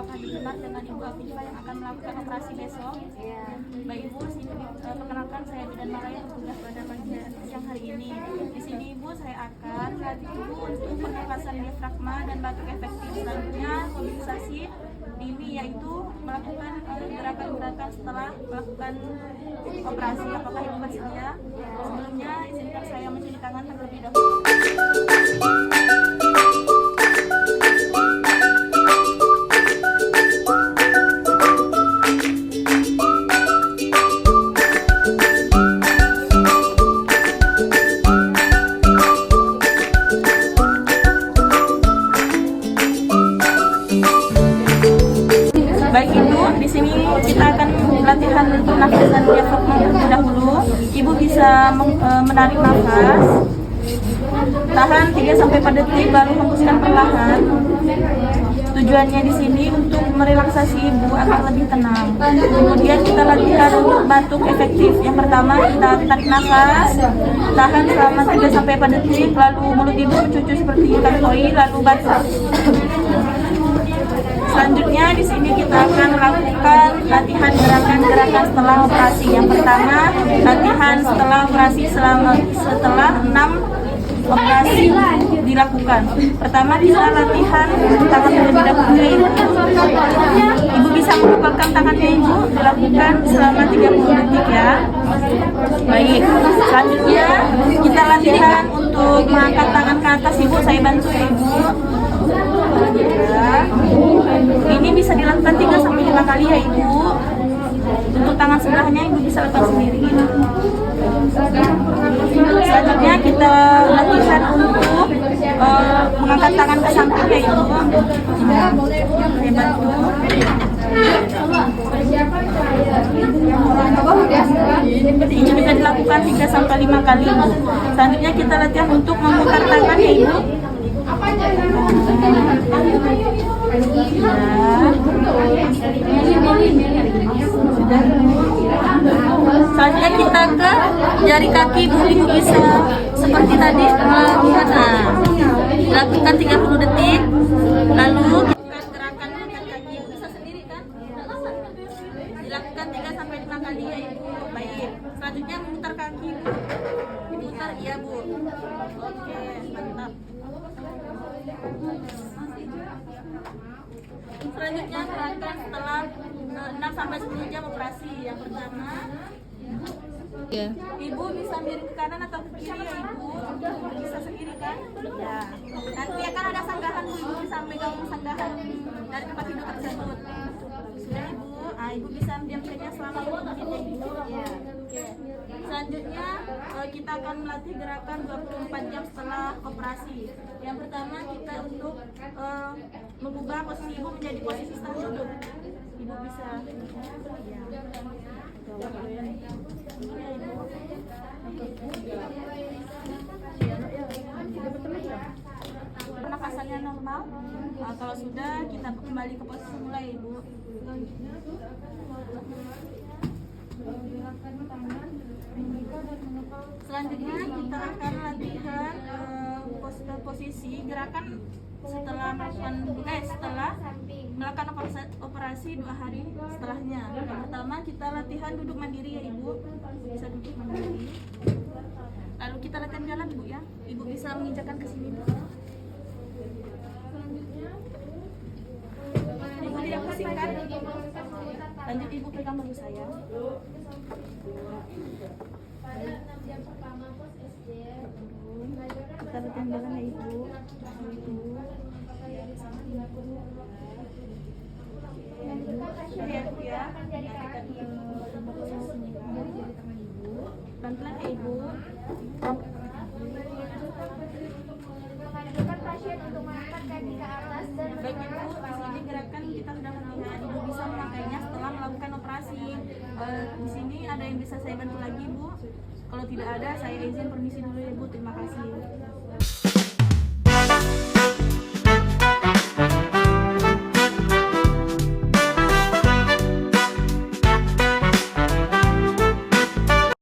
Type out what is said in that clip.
apakah benar dengan Ibu Afifah yang akan melakukan operasi besok? Iya. Baik Ibu, sini perkenalkan saya Bidan Mara yang bertugas pada pagi siang hari ini. Di sini Ibu saya akan melatih Ibu untuk pernapasan diafragma dan batuk efektif. Selanjutnya mobilisasi dini, yaitu melakukan gerakan-gerakan setelah melakukan operasi. Apakah Ibu bersedia? Sebelumnya izinkan saya mencuci tangan terlebih dahulu. Baik Ibu, di sini kita akan latihan pernafasan diafragma terlebih dahulu. Ibu bisa menarik nafas, tahan 3-4 detik, lalu hembuskan perlahan. Tujuannya di sini untuk merelaksasi Ibu agar lebih tenang. Kemudian kita latihan untuk batuk efektif. Yang pertama kita tarik nafas, tahan selama 3-4 detik, lalu mulut Ibu mencucu seperti ikan koi, lalu batuk. Selanjutnya di sini kita akan melakukan latihan gerakan-gerakan setelah operasi. Yang pertama, latihan setelah operasi setelah 6 operasi dilakukan. Pertama kita latihan tangan terlebih dahulu ya Ibu. Ibu bisa mengumpulkan tangannya Ibu, dilakukan selama 30 detik ya. Baik, selanjutnya kita latihan untuk mengangkat tangan ke atas Ibu, saya bantu ya Ibu. Ya. Ini bisa dilakukan 3-5 kali ya Ibu. Untuk tangan sebelahnya Ibu bisa lakukan sendiri. Selanjutnya kita latihan untuk mengangkat tangan ke samping ya Ibu. Saya bantu. Ini bisa dilakukan 3-5 kali Ibu. Selanjutnya kita latihan untuk memutar tangan ya Ibu. Selanjutnya kita ke jari kaki Ibu. Ibu bisa seperti tadi lakukan 30 detik, lalu gerakan angkat kaki. Ibu bisa sendiri kan? Dilakukan 3-5 kali ya Ibu. Baik, selanjutnya memutar kaki Bu. Diputar iya Bu. Oke, mantap. Selanjutnya gerakan setelah 6-10 jam operasi. Yang pertama, Ibu bisa miring ke kanan atau ke kiri ya Ibu. Bisa sendiri kan? Ya. Nanti akan ada sanggahan Bu, Ibu bisa megang sanggahan dari tempat tidur tersebut. Sudah Ibu, Ibu bisa diam saja selama 5 menit Ibu. Ya. Oke. Selanjutnya kita akan melatih gerakan 24 jam setelah operasi. Yang pertama kita untuk mengubah posisi Ibu menjadi posisi setengah duduk. Ibu bisa ya. Pernafasannya normal. Kalau sudah kita kembali ke posisi semula Ibu. Selanjutnya kita akan latihan posisi gerakan setelah melakukan operasi 2 hari setelahnya. Yang pertama kita latihan duduk mandiri ya Ibu. Bisa duduk mandiri. Lalu kita latihan jalan Bu ya. Ibu bisa menginjakkan ke sini Bu. Ibu tidak pusing kan? Lanjut Ibu pegang bahu saya. Pada 6 jam pertama pos SD, kita latihan jalan ya Ibu. Pelan-pelan ya Ibu. mengajukan pasien untuk mengangkat kaki ke atas dan Baik Ibu, di sini gerakan kita sudah latihan. Ibu bisa memakainya setelah melakukan operasi. Di sini ada yang bisa saya bantu lagi Bu? Kalau tidak ada, saya izin permisi dulu ya Bu. Terima kasih.